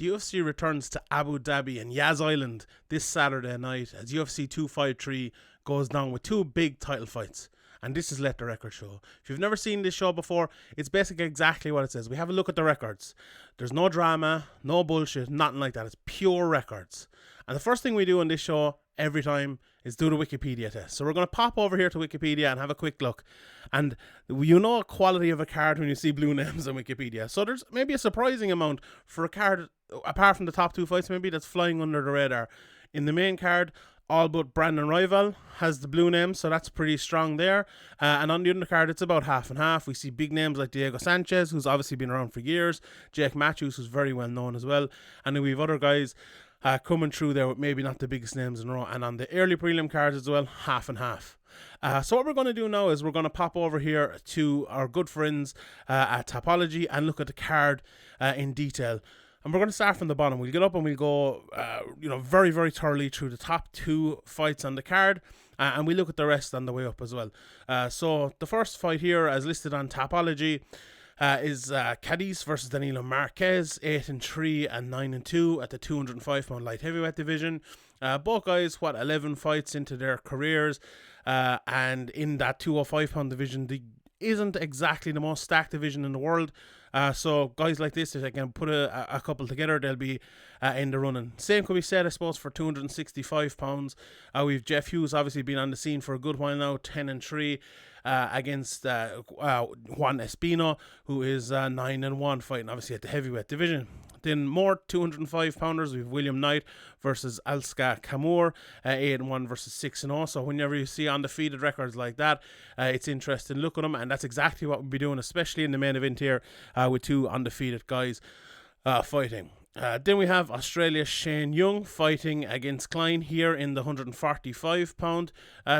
The UFC returns to Abu Dhabi and Yas Island this Saturday night as UFC 253 goes down with two big title fights. And this is Let the Record Show. If you've never seen this show before, it's basically exactly what it says. We have a look at the records. There's no drama, no bullshit, nothing like that. It's pure records. And the first thing we do on this show every time is do the Wikipedia test. So we're going to pop over here to Wikipedia and have a quick look. And you know the quality of a card when you see blue names on Wikipedia. So there's maybe a surprising amount for a card, apart from the top two fights maybe, that's flying under the radar. In the main card, all but Brandon Rival has the blue name, so that's pretty strong there. And on the undercard, it's about half and half. We see big names like Diego Sanchez, who's obviously been around for years, Jake Matthews, who's very well known as well, and then we have other guys coming through there with maybe not the biggest names in a row. And on the early prelim cards as well, half and half. So what we're going to do now is we're going to pop over here to our good friends at Tapology and look at the card in detail. And we're going to start from the bottom. We'll get up and we'll go, very, very thoroughly through the top two fights on the card. And we look at the rest on the way up as well. So the first fight here, as listed on Tapology, is Cadiz versus Danilo Marquez, 8-3 and 9-2 at the 205-pound light heavyweight division. Both guys, 11 fights into their careers. And in that 205-pound division, isn't exactly the most stacked division in the world. So guys like this, if they can put a couple together, they'll be in the running. Same could be said, I suppose, for 265 pounds. We've Jeff Hughes obviously been on the scene for a good while now, 10-3 against Juan Espino, who is 9-1, fighting obviously at the heavyweight division. Then more 205 pounders, we have William Knight versus Alska Kamur, 8-1 versus 6-0. So whenever you see undefeated records like that, it's interesting. Look at them, and that's exactly what we'll be doing, especially in the main event here with two undefeated guys fighting. Then we have Australia's Shane Young fighting against Klein here in the 145-pound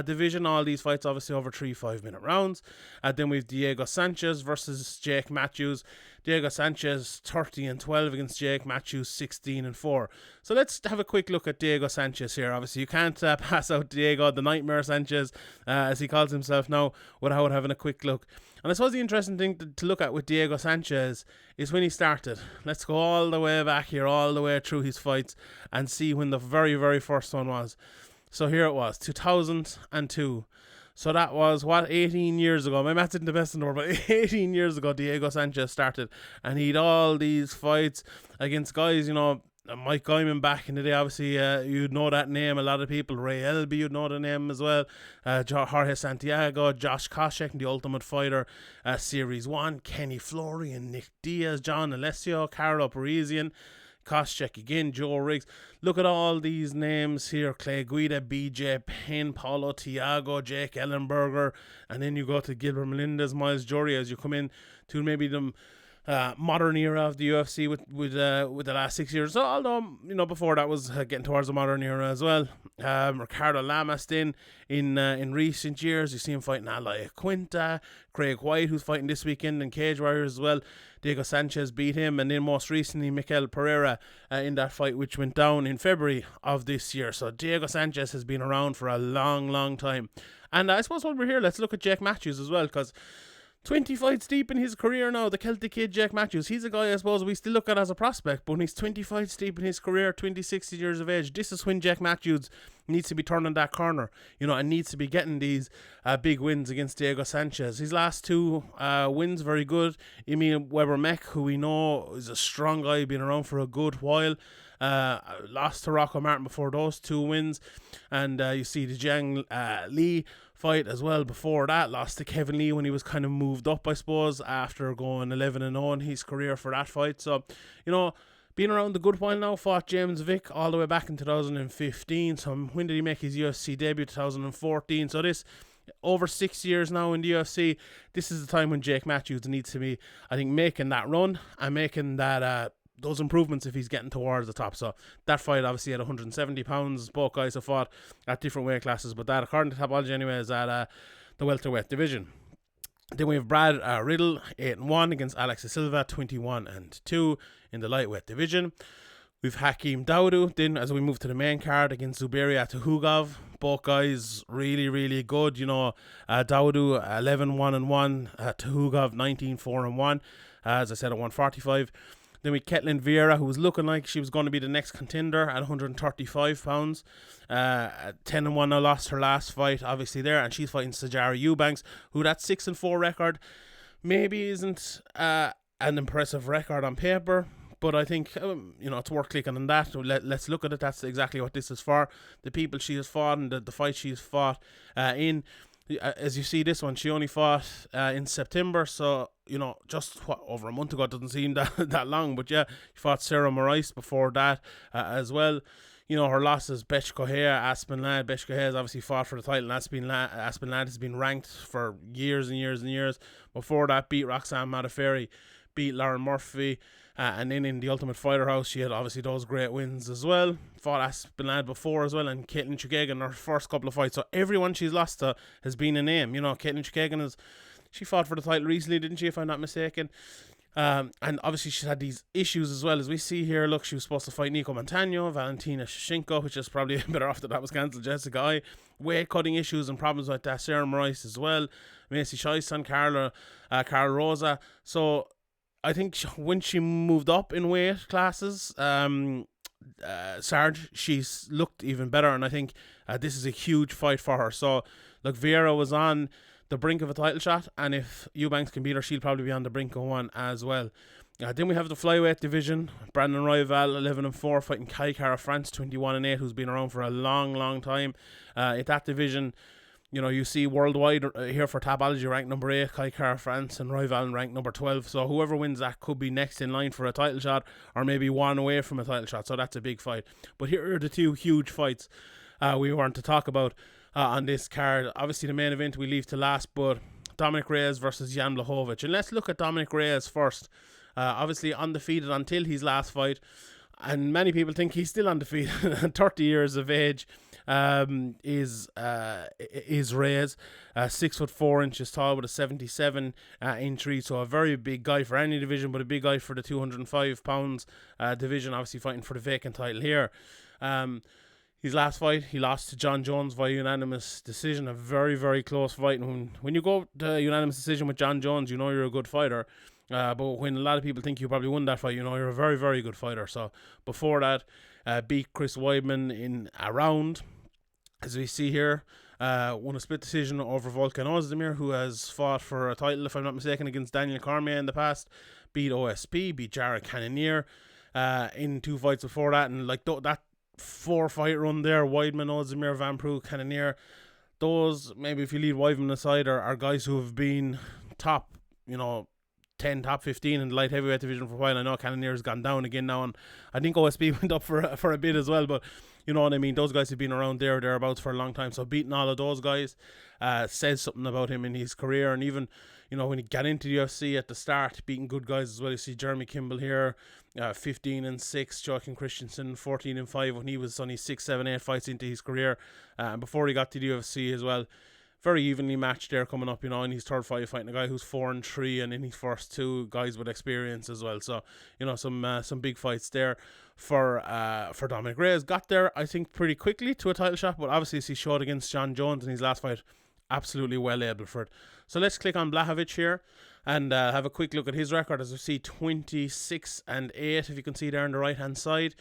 division. All these fights obviously over 3 5-minute rounds. Then we have Diego Sanchez versus Jake Matthews. Diego Sanchez 30-12 against Jake Matthews 16-4. So let's have a quick look at Diego Sanchez here. Obviously you can't pass out Diego, the Nightmare Sanchez, as he calls himself now, without having a quick look. And I suppose the interesting thing to look at with Diego Sanchez is when he started. Let's go all the way back here, all the way through his fights, and see when the very, very first one was. So here it was, 2002. So that was, 18 years ago. My maths isn't the best in the world, but 18 years ago, Diego Sanchez started. And he had all these fights against guys, Mike Guyman back in the day, obviously, you'd know that name. A lot of people, Ray Elby, you'd know the name as well. Jorge Santiago, Josh Koscheck, The Ultimate Fighter, Series 1, Kenny Florian, Nick Diaz, John Alessio, Carlo Parisian, Koscheck again, Joe Riggs. Look at all these names here: Clay Guida, BJ Penn, Paulo Tiago, Jake Ellenberger, and then you go to Gilbert Melendez, Miles Jury as you come in to maybe them modern era of the UFC with the last 6 years. So although before that was getting towards the modern era as well. Ricardo Lamas then in recent years, you see him fighting Aloy Quinta, Craig White, who's fighting this weekend in Cage Warriors as well. Diego Sanchez beat him, and then most recently Mikel Pereira in that fight which went down in February of this year. So Diego Sanchez has been around for a long time. And I suppose while we're here, let's look at Jake Matthews as well, because 20 fights deep in his career now, the Celtic kid Jake Matthews. He's a guy I suppose we still look at as a prospect, but when he's 20 fights deep in his career, 26 years of age, this is when Jake Matthews needs to be turning that corner, and needs to be getting these big wins against Diego Sanchez. His last two wins, very good. Emil Weber-Mech, who we know is a strong guy, been around for a good while. Lost to Rocco Martin before those two wins. And you see the Jiang Lee fight as well before that. Lost to Kevin Lee when he was kind of moved up, I suppose, after going 11-0 in his career for that fight. So, been around a good while now. Fought James Vick all the way back in 2015. So when did he make his UFC debut? 2014. So this, over 6 years now in the UFC, this is the time when Jake Matthews needs to be, I think, making that run and making that those improvements if he's getting towards the top. So that fight obviously at 170 pounds. Both guys have fought at different weight classes, but that, according to Tapology anyway, is at the welterweight division. Then we have Brad Riddle, 8-1 against Alex Silva, 21-2 in the lightweight division. We've Hakeem Dawodu, then as we move to the main card, against Zubaira Tuhugov. Both guys really good. Dawodu 11-1-1, Tuhugov 19-4-1. As I said, at 145. Then we Ketlin Vieira, who was looking like she was going to be the next contender at 135 pounds. 10-1 now, lost her last fight, obviously there, and she's fighting Sijara Eubanks, who that 6-4 record maybe isn't an impressive record on paper. But I think, it's worth clicking on that. Let's look at it. That's exactly what this is for. The people she has fought and the fight she's fought in. As you see, this one, she only fought in September. So, just over a month ago. It doesn't seem that long. But yeah, she fought Sarah Morais before that as well. Her losses, Betch Coher, Aspen Ladd. Betch Coher has obviously fought for the title, and Aspen Ladd has been ranked for years and years and years. Before that, beat Roxanne Modafferi, beat Lauren Murphy. And then in the Ultimate Fighter House, she had obviously those great wins as well. Fought Aspen Ladd before as well, and Caitlin Chukagian in her first couple of fights. So everyone she's lost to has been a name. Caitlin Chukagian she fought for the title recently, didn't she, if I'm not mistaken? And obviously she's had these issues as well, as we see here. Look, she was supposed to fight Nico Montano, Valentina Shevchenko, which is probably better off that was cancelled. Jessica Ai, weight cutting issues and problems like that. Sarah Morais as well. Macy Shieston, Carla Rosa. So I think when she moved up in weight classes, Sarge, she's looked even better, and I think this is a huge fight for her. So, look, Vieira was on the brink of a title shot, and if Eubanks can beat her, she'll probably be on the brink of one as well. Then we have the flyweight division. Brandon Royval, 11-4, fighting Kai Kara France, 21-8, who's been around for a long, long time. At that division, you see worldwide here for Tapology ranked number 8, Kai Kara France, and Royval ranked number 12. So whoever wins that could be next in line for a title shot, or maybe one away from a title shot. So that's a big fight. But here are the two huge fights we want to talk about on this card. Obviously, the main event we leave to last, but Dominic Reyes versus Jan Blachowicz. And let's look at Dominic Reyes first. Obviously undefeated until his last fight, and many people think he's still undefeated. 30 years of age. Is Reyes, 6'4" tall with a 77-inch reach, so a very big guy for any division, but a big guy for the 205 pounds division. Obviously fighting for the vacant title here. His last fight, he lost to John Jones via unanimous decision, a very, very close fight. And when you go to unanimous decision with John Jones, you're a good fighter. But when a lot of people think you probably won that fight, you're a very, very good fighter. So before that, beat Chris Weidman in a round, as we see here. Won a split decision over Volkan Ozdemir, who has fought for a title, if I'm not mistaken, against Daniel Cormier in the past. Beat OSP, beat Jared Cannonier in 2 fights before that. And like that 4-fight run there, Weidman, Ozdemir, Van Prue, Cannonier, those, maybe if you leave Weidman aside, are guys who have been top, 10, top 15 in the light heavyweight division for a while. I know Cannonier's gone down again now, and I think OSP went up for a bit as well, but you know what I mean, those guys have been around thereabouts for a long time. So beating all of those guys says something about him in his career. And even when he got into the UFC at the start, beating good guys as well. You see Jeremy Kimball here, 15-6, Joaquin Christensen 14-5 when he was only 6, 7, 8 fights into his career, and before he got to the UFC as well. Very evenly matched there coming up, in his third fight, fighting a guy who's 4-3, and in his first 2 guys with experience as well. So, some big fights there for Dominic Reyes. Got there, I think, pretty quickly to a title shot, but obviously as he showed against John Jones in his last fight, absolutely well able for it. So let's click on Blachowicz here and have a quick look at his record. As we see, 26-8, if you can see there on the right hand side.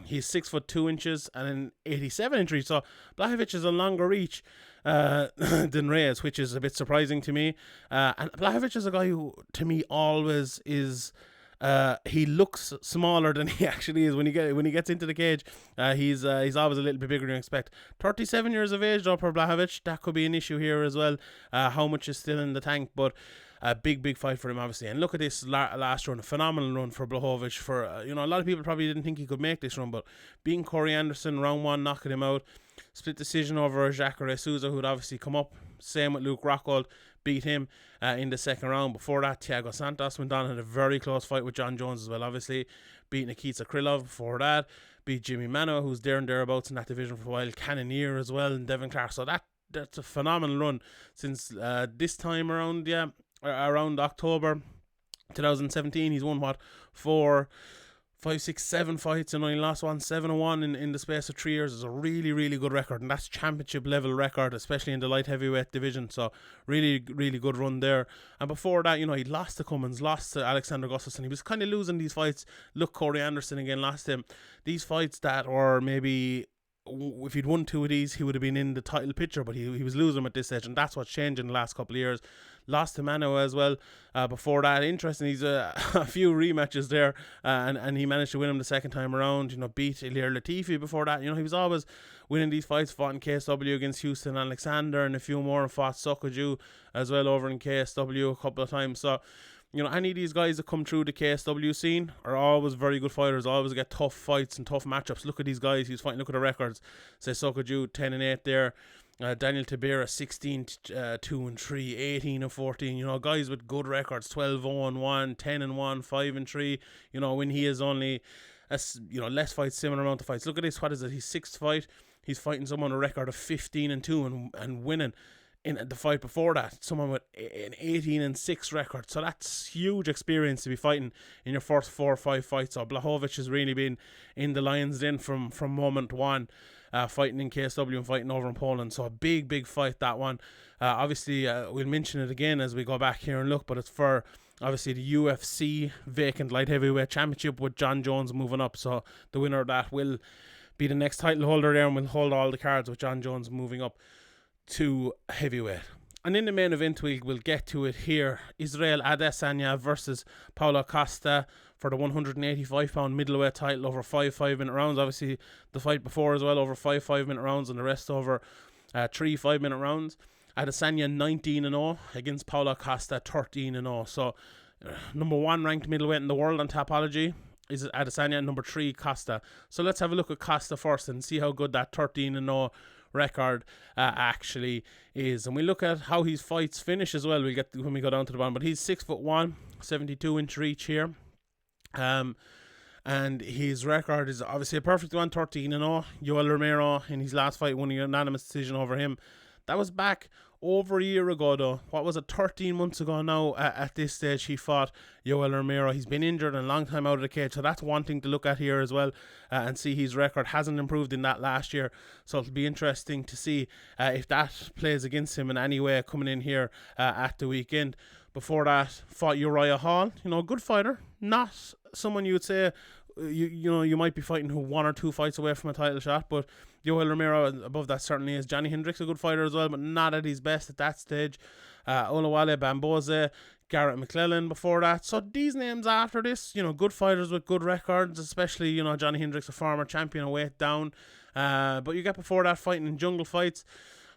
He's 6'2" and an 87-inch reach, so Blachowicz is a longer reach than Reyes, which is a bit surprising to me. And Blachowicz is a guy who, to me, always is. He looks smaller than he actually is when he gets into the cage. He's always a little bit bigger than you expect. 37 years of age though for Blachowicz. That could be an issue here as well. How much is still in the tank, but a big fight for him, obviously. And look at this last run, a phenomenal run for Blachowicz. For a lot of people probably didn't think he could make this run, but beating Corey Anderson round 1, knocking him out. Split decision over Jacare Souza, who'd obviously come up. Same with Luke Rockhold, beat him in the second round. Before that, Thiago Santos went on and had a very close fight with John Jones as well, obviously. Beat Nikita Krylov before that. Beat Jimmy Manoa, who's there and thereabouts in that division for a while. Cannonier as well, and Devin Clark. So that's a phenomenal run since this time around, around October 2017. He's won, 4 5, 6, 7 fights and only lost 1, 7-1 in the space of 3 years is a really, really good record, and that's championship level record, especially in the light heavyweight division. So really, really good run there. And before that, he lost to Cummins, lost to Alexander Gustafsson. He was kind of losing these fights. Look, Corey Anderson again lost him. These fights that, or maybe if he'd won 2 of these, he would have been in the title picture, but he was losing them at this stage, and that's what's changed in the last couple of years. Lost to Mano as well. Before that, interesting, he's a few rematches there, and he managed to win him the second time around. Beat Ilir Latifi before that. He was always winning these fights. Fought in KSW against Houston Alexander and a few more, and fought Sokoju as well over in KSW a couple of times. So any of these guys that come through the KSW scene are always very good fighters, always get tough fights and tough matchups. Look at these guys he's fighting, look at the records. Say Sokoju 10-8 there. Daniel Tabera 16-2-3, 18-14. Guys with good records, 12-0-1, 10-1, 5-3. When he is only less fights, similar amount of fights. Look at this. What is it? His 6th fight. He's fighting someone a record of 15-2 and winning. In the fight before that, someone with an 18-6 record. So that's huge experience to be fighting in your first 4 or 5 fights. So Blachowicz has really been in the Lions Den from moment one, fighting in KSW and fighting over in Poland. So a big fight, that one. Obviously, we'll mention it again as we go back here and look, but it's for obviously the UFC vacant light heavyweight championship with John Jones moving up. So the winner of that will be the next title holder there, and will hold all the cards with John Jones moving up to heavyweight. And in the main event, we'll get to it here. Israel Adesanya versus Paulo Costa for the 185-pound middleweight title over 5 5-minute rounds. Obviously, the fight before as well over 5 5-minute rounds, and the rest over 3 5-minute rounds. Adesanya 19-0 against Paulo Costa 13-0. So, number 1 ranked middleweight in the world on Tapology is Adesanya, number 3 Costa. So let's have a look at Costa first and see how good that 13-0 record actually is. And we look at how his fights finish as well. We'll get when we go down to the bottom. But he's 6'1", 72-inch reach here. And his record is obviously a perfect one, 13-0. Yoel Romero in his last fight won a unanimous decision over him. That was back over a year ago, though. What was it, 13 months ago now? At this stage, he fought Yoel Romero. He's been injured and a long time out of the cage, so that's one thing to look at here as well, and see his record hasn't improved in that last year. So it'll be interesting to see if that plays against him in any way coming in here at the weekend. Before that, fought Uriah Hall. Good fighter. Not someone you would say you might be fighting 1 or 2 fights away from a title shot, but Yoel Romero above that certainly is. Johnny Hendricks, a good fighter as well, but not at his best at that stage. Olawale Bamboze, Garrett McClellan before that. So these names after this, good fighters with good records, especially, Johnny Hendricks, a former champion, a weight down. But you get before that fighting in jungle fights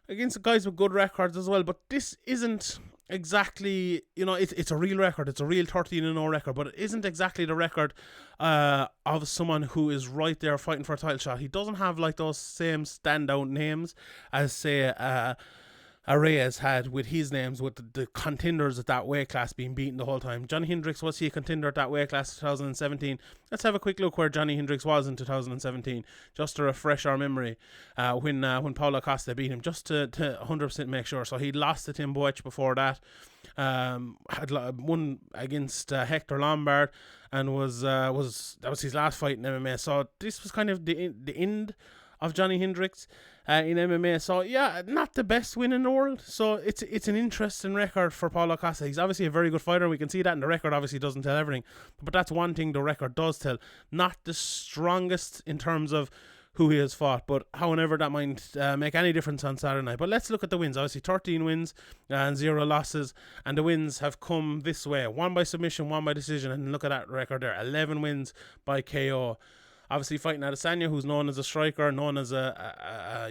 against guys with good records as well. But this isn't exactly, it's a real record. It's a real 13-0 record, but it isn't exactly the record of someone who is right there fighting for a title shot. He doesn't have like those same standout names as, say, Reyes had with his names, with the contenders at that weight class being beaten the whole time. Johnny Hendricks, was he a contender at that weight class in 2017? Let's have a quick look where Johnny Hendricks was in 2017, just to refresh our memory, when Paulo Costa beat him, just to 100% make sure. So he lost to Tim Boych before that, had won against Hector Lombard, and that was his last fight in MMA. So this was kind of the end of Johnny Hendricks in MMA. So yeah, not the best win in the world. So it's an interesting record for Paulo Costa. He's obviously a very good fighter. We can see that, and the record obviously doesn't tell everything. But that's one thing the record does tell. Not the strongest in terms of who he has fought, but however that might make any difference on Saturday night. But let's look at the wins. Obviously 13 wins and 0 losses, and the wins have come this way: 1 by submission, 1 by decision, and look at that record there, 11 wins by KO. Obviously fighting Adesanya, who's known as a striker, known as a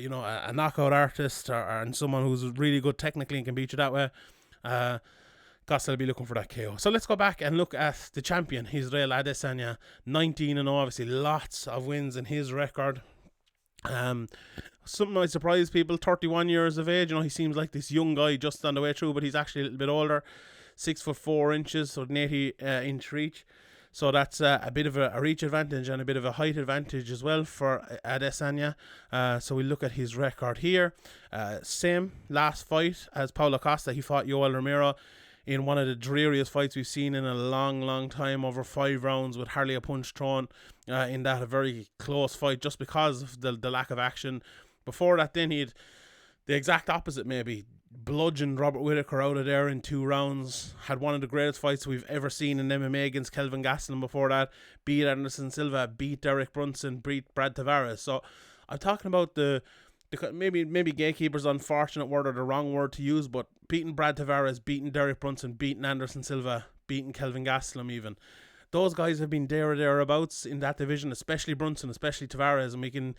knockout artist, and someone who's really good technically and can beat you that way. Costa will be looking for that KO. So let's go back and look at the champion, Israel Adesanya, 19-0. Obviously lots of wins in his record. Something might surprise people, 31 years of age. He seems like this young guy just on the way through, but he's actually a little bit older, 6'4", so an 80-inch reach. So that's a bit of a reach advantage and a bit of a height advantage as well for Adesanya. So we look at his record here. Same last fight as Paulo Costa. He fought Yoel Romero in one of the dreariest fights we've seen in a long time, over 5 rounds with hardly a punch thrown. In that, a very close fight just because of the lack of action. Before that, then he had the exact opposite, maybe bludgeoned Robert Whittaker out of there in 2 rounds. Had one of the greatest fights we've ever seen in MMA against Kelvin Gastelum before that. Beat Anderson Silva, beat Derek Brunson, beat Brad Tavares. So I'm talking about maybe gatekeeper's unfortunate word or the wrong word to use, but beating Brad Tavares, beating Derek Brunson, beating Anderson Silva, beating Kelvin Gastelum even. Those guys have been there or thereabouts in that division, especially Brunson, especially Tavares, and we can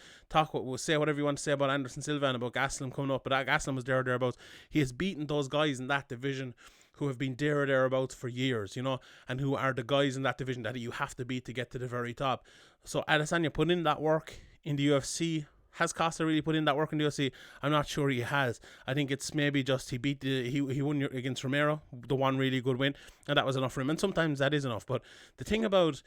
say whatever you want to say about Anderson Silva and about Gastelum coming up, but that Gastelum was there or thereabouts. He has beaten those guys in that division who have been there or thereabouts for years, and who are the guys in that division that you have to beat to get to the very top. So Adesanya put in that work in the UFC. Has Costa really put in that work in the UFC? I'm not sure he has. I think it's maybe just he won against Romero, the one really good win, and that was enough for him. And sometimes that is enough. But the thing about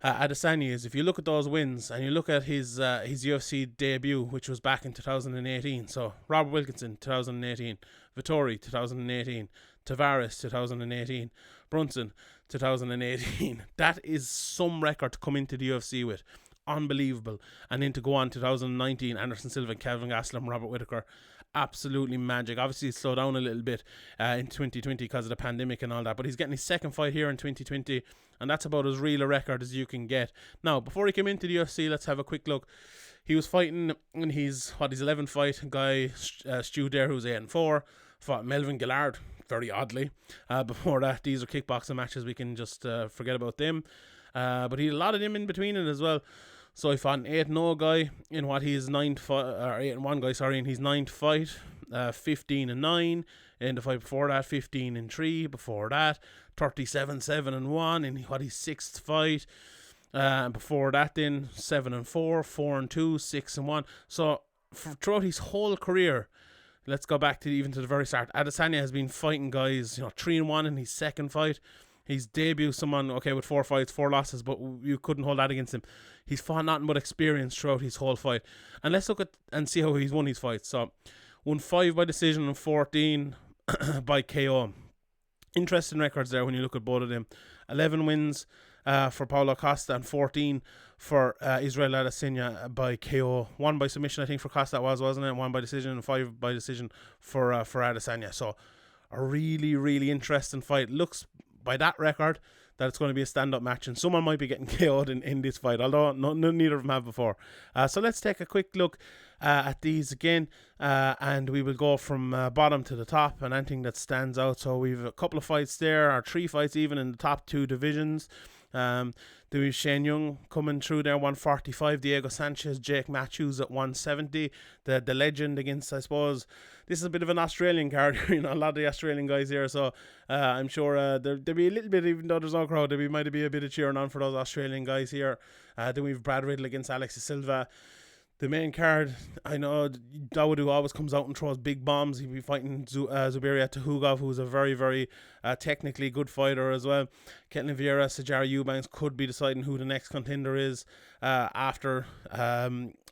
Adesanya is, if you look at those wins and you look at his UFC debut, which was back in 2018. So Robert Wilkinson 2018, Vettori 2018, Tavares 2018, Brunson 2018. That is some record to come into the UFC with. Unbelievable. And then to go on 2019, Anderson Silva, Kelvin Gastelum, Robert Whittaker, absolutely magic. Obviously it slowed down a little bit in 2020 because of the pandemic and all that, but he's getting his second fight here in 2020, and that's about as real a record as you can get. Now, before he came into the UFC, let's have a quick look. He was fighting in his 11th fight, guy Stu Dare, who's 8-4, fought Melvin Gillard, very oddly. Before that, these are kickboxing matches, we can just forget about them. But he had a lot of them in between it as well. So he fought an 8-0 guy in his 9th fight, or 8-1 guy, in his 9th fight, 15-9. In the fight before that, 15-3. Before that, 37-7-1 in his 6th fight. Before that, then 7-4, 4-2, 6-1. So throughout his whole career, let's go back to the very start. Adesanya has been fighting guys, 3-1 in his second fight. He's debuted someone, with 4 fights, 4 losses, but you couldn't hold that against him. He's fought nothing but experience throughout his whole fight. And let's look at and see how he's won his fights. So, won 5 by decision and 14 by KO. Interesting records there when you look at both of them. 11 wins for Paulo Costa and 14 for Israel Adesanya by KO. 1 by submission, I think, for Costa wasn't it? 1 by decision and 5 by decision for Adesanya. So, a really, really interesting fight. Looks by that record that it's going to be a stand-up match, and someone might be getting KO'd in this fight, although neither of them have before. So let's take a quick look at these again, and we will go from bottom to the top and anything that stands out. So we've a couple of fights there, or 3 fights even in the top 2 divisions. Then we've Shane Young coming through there, 145. Diego Sanchez, Jake Matthews at 170. The legend against, I suppose, this is a bit of an Australian card, a lot of the Australian guys here. So I'm sure there'll be a little bit, even though there's no crowd, there might be a bit of cheering on for those Australian guys here. Then we've Brad Riddle against Alexis Silva. The main card, I know Dawodu always comes out and throws big bombs. He'll be fighting Zubair Tuhugov, who's a very, very technically good fighter as well. Ketlin Vieira, Sajara Eubanks could be deciding who the next contender is after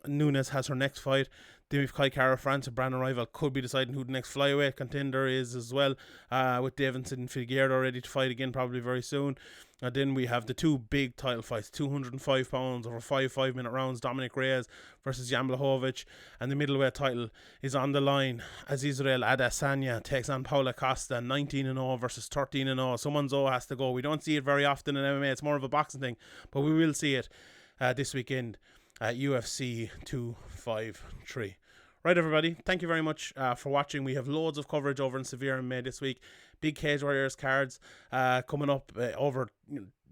Nunes has her next fight. Then we've Kai Kara France and Brandon Rival could be deciding who the next flyweight contender is as well, with Davidson and Figueiredo ready to fight again probably very soon. And then we have the 2 big title fights, 205 pounds over 5-minute rounds, Dominic Reyes versus Jan Blachowicz, and the middleweight title is on the line as Israel Adesanya takes on Paulo Costa, 19-0 versus 13-0. Someone's has to go. We don't see it very often in MMA, it's more of a boxing thing, but we will see it this weekend at UFC 253. Right, everybody, thank you very much for watching. We have loads of coverage over in SevereMMA this week. Big Cage Warriors cards coming up over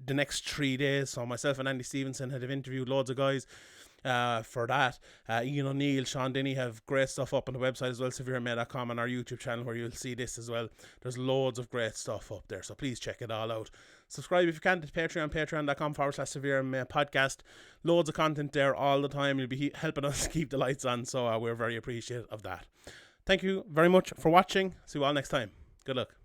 the next 3 days. So myself and Andy Stevenson have interviewed loads of guys for that. Ian O'Neill, Sean Denny have great stuff up on the website as well, SevereMMA.com, and our YouTube channel where you'll see this as well. There's loads of great stuff up there, so please check it all out. Subscribe if you can to Patreon, patreon.com/SevereMMA podcast. Loads of content there all the time. You'll be helping us keep the lights on, so we're very appreciative of that. Thank you very much for watching. See you all next time. Good luck.